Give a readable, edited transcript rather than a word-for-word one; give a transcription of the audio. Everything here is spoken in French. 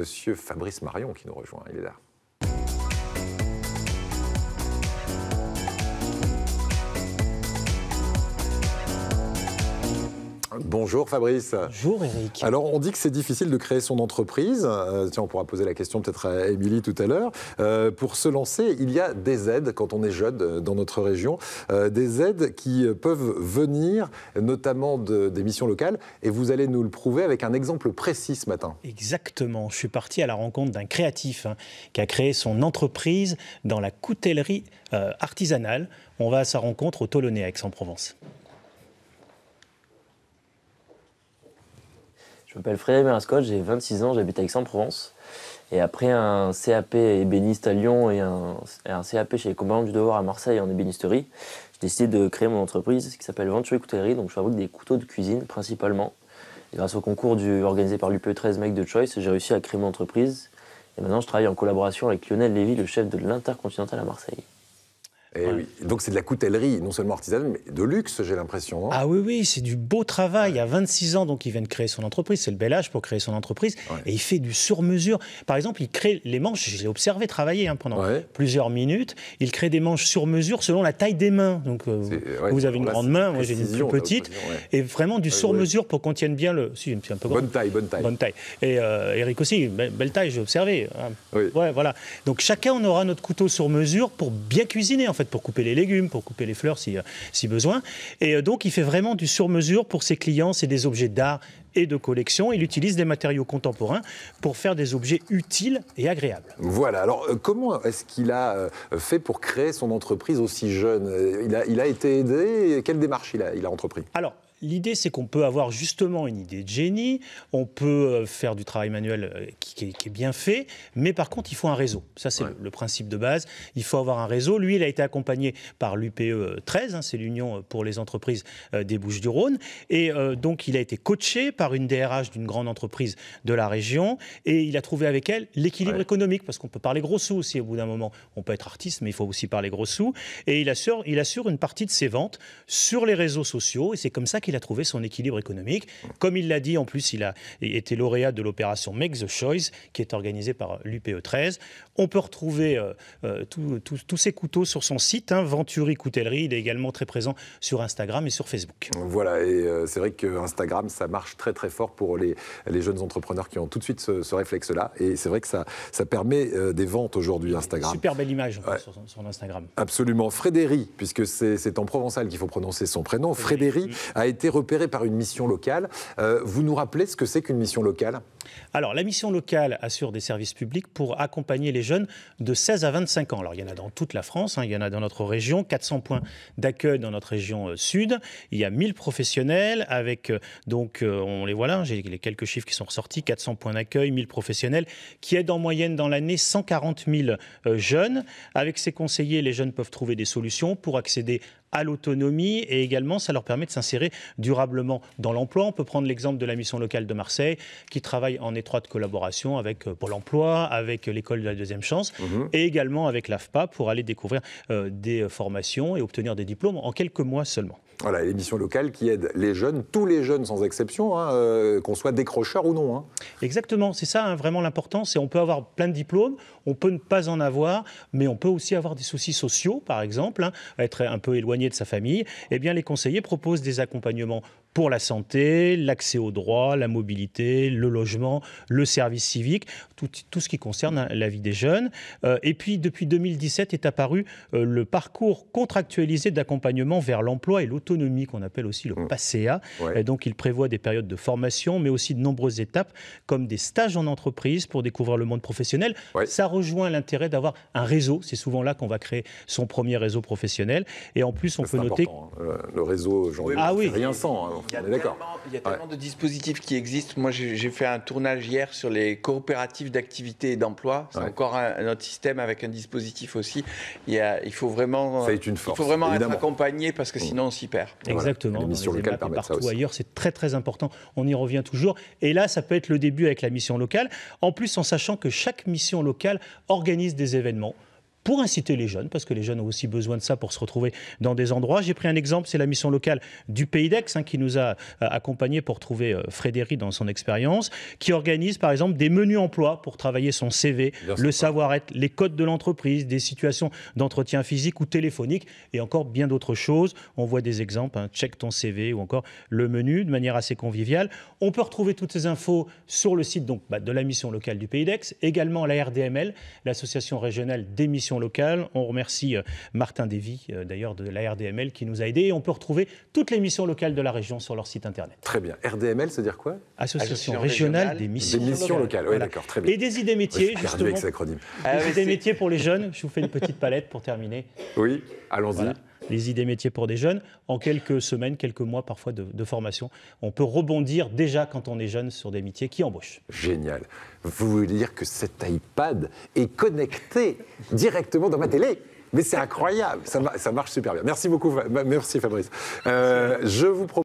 Monsieur Fabrice Marion qui nous rejoint. Il est là. Bonjour Fabrice. Bonjour Eric. Alors on dit que c'est difficile de créer son entreprise. Tiens, on pourra poser la question peut-être à Émilie tout à l'heure. Pour se lancer, il y a des aides quand on est jeune dans notre région. Des aides qui peuvent venir notamment des missions locales. Et vous allez nous le prouver avec un exemple précis ce matin. Exactement. Je suis parti à la rencontre d'un créatif qui a créé son entreprise dans la coutellerie artisanale. On va à sa rencontre au Tolonais à Aix-en-Provence. Je m'appelle Frédéric Berascott, j'ai 26 ans, j'habite à Aix-en-Provence. Et après un CAP ébéniste à Lyon et un CAP chez les Compagnons du Devoir à Marseille en ébénisterie, j'ai décidé de créer mon entreprise qui s'appelle Venturi Coutellerie. Donc je fabrique des couteaux de cuisine principalement. Et grâce au concours organisé par l'UPE 13 Make the Choice, j'ai réussi à créer mon entreprise. Et maintenant je travaille en collaboration avec Lionel Lévy, le chef de l'Intercontinental à Marseille. Et oui. Donc c'est de la coutellerie, non seulement artisanale, mais de luxe, j'ai l'impression. Ah oui, c'est du beau travail. Il y a 26 ans, donc il vient de créer son entreprise. C'est le bel âge pour créer son entreprise. Ouais. Et il fait du sur-mesure. Par exemple, il crée les manches. Je l'ai observé travailler pendant plusieurs minutes. Il crée des manches sur-mesure selon la taille des mains. Donc vous avez une grande main, moi j'ai une plus petite. Et vraiment du sur-mesure pour qu'on tienne bien le... Si, un peu bonne taille. Bonne taille. Et Eric aussi, belle taille, j'ai observé. Oui. Ouais, voilà. Donc chacun, on aura notre couteau sur-mesure pour bien cuisiner, en fait, pour couper les légumes, pour couper les fleurs si besoin. Et donc, il fait vraiment du sur-mesure pour ses clients. C'est des objets d'art et de collection. Il utilise des matériaux contemporains pour faire des objets utiles et agréables. Voilà. Alors, comment est-ce qu'il a fait pour créer son entreprise aussi jeune ? Il a été aidé. Quelle démarche il a entrepris ? Alors, l'idée, c'est qu'on peut avoir justement une idée de génie, on peut faire du travail manuel qui est bien fait, mais par contre, il faut un réseau. Ça, c'est le principe de base. Il faut avoir un réseau. Lui, il a été accompagné par l'UPE 13, c'est l'Union pour les entreprises des Bouches-du-Rhône. Et donc, il a été coaché par une DRH d'une grande entreprise de la région. Et il a trouvé avec elle l'équilibre économique, parce qu'on peut parler gros sous aussi au bout d'un moment. On peut être artiste, mais il faut aussi parler gros sous. Et il assure une partie de ses ventes sur les réseaux sociaux. Et c'est comme ça qu'il a trouvé son équilibre économique. Comme il l'a dit, en plus, il a été lauréat de l'opération Make the Choice, qui est organisée par l'UPE 13. On peut retrouver tous ces couteaux sur son site, Venturi Coutellerie. Il est également très présent sur Instagram et sur Facebook. Voilà, et c'est vrai que Instagram, ça marche très très fort pour les jeunes entrepreneurs qui ont tout de suite ce réflexe-là. Et c'est vrai que ça permet des ventes aujourd'hui, Instagram. Super belle image sur Instagram. Absolument. Frédéric, puisque c'est en provençal qu'il faut prononcer son prénom, Frédéric a été repéré par une mission locale. Vous nous rappelez ce que c'est qu'une mission locale ? Alors, la mission locale assure des services publics pour accompagner les jeunes de 16 à 25 ans. Alors, il y en a dans toute la France, il y en a dans notre région, 400 points d'accueil dans notre région sud. Il y a 1000 professionnels avec, on les voit là, j'ai les quelques chiffres qui sont ressortis, 400 points d'accueil, 1000 professionnels, qui aident en moyenne dans l'année 140 000 jeunes. Avec ces conseillers, les jeunes peuvent trouver des solutions pour accéder à l'autonomie et également ça leur permet de s'insérer durablement dans l'emploi. On peut prendre l'exemple de la mission locale de Marseille qui travaille en étroite collaboration avec Pôle emploi, avec l'école de la deuxième chance et également avec l'AFPA pour aller découvrir des formations et obtenir des diplômes en quelques mois seulement. Voilà, les missions locales qui aident les jeunes, tous les jeunes sans exception, qu'on soit décrocheur ou non. Exactement, c'est ça vraiment l'important, c'est on peut avoir plein de diplômes, on peut ne pas en avoir, mais on peut aussi avoir des soucis sociaux, par exemple, être un peu éloigné de sa famille. Eh bien, les conseillers proposent des accompagnements pour la santé, l'accès aux droits, la mobilité, le logement, le service civique, tout ce qui concerne la vie des jeunes. Et puis, depuis 2017 est apparu le parcours contractualisé d'accompagnement vers l'emploi et l'autonomie, qu'on appelle aussi le PACEA. Et donc, il prévoit des périodes de formation, mais aussi de nombreuses étapes, comme des stages en entreprise pour découvrir le monde professionnel. Ça rejoint l'intérêt d'avoir un réseau. C'est souvent là qu'on va créer son premier réseau professionnel. Et en plus, on peut noter... Le réseau, rien sans... Il y a tellement de dispositifs qui existent. Moi, j'ai fait un tournage hier sur les coopératives d'activité et d'emploi. C'est encore un autre système avec un dispositif aussi. Il faut vraiment, être accompagné parce que sinon on s'y perd. Exactement. Les missions locales permettent ça aussi. Ailleurs, c'est très très important. On y revient toujours. Et là, ça peut être le début avec la mission locale. En plus, en sachant que chaque mission locale organise des événements pour inciter les jeunes, parce que les jeunes ont aussi besoin de ça pour se retrouver dans des endroits. J'ai pris un exemple, c'est la mission locale du Pays d'Aix qui nous a accompagnés pour trouver Frédéric dans son expérience, qui organise par exemple des menus emploi pour travailler son CV, le savoir-être, les codes de l'entreprise, des situations d'entretien physique ou téléphonique et encore bien d'autres choses. On voit des exemples, check ton CV ou encore le menu de manière assez conviviale. On peut retrouver toutes ces infos sur le site donc, de la mission locale du Pays d'Aix, également la RDML, l'association régionale des missions locales. On remercie Martin Dévy, d'ailleurs de la RDML, qui nous a aidés. Et on peut retrouver toutes les missions locales de la région sur leur site internet. Très bien. RDML, c'est dire quoi? Association régionale des missions locales. Oui, voilà. D'accord, très bien. Et des idées métiers, justement. Avec cet acronyme. Des idées métiers pour les jeunes. Je vous fais une petite palette pour terminer. Oui, allons-y. Voilà. Les idées métiers pour des jeunes, en quelques semaines, quelques mois parfois de formation. On peut rebondir déjà quand on est jeune sur des métiers qui embauchent. Génial. Vous voulez dire que cet iPad est connecté directement dans ma télé? Mais c'est incroyable, ça marche super bien. Merci beaucoup, merci Fabrice. Je vous propose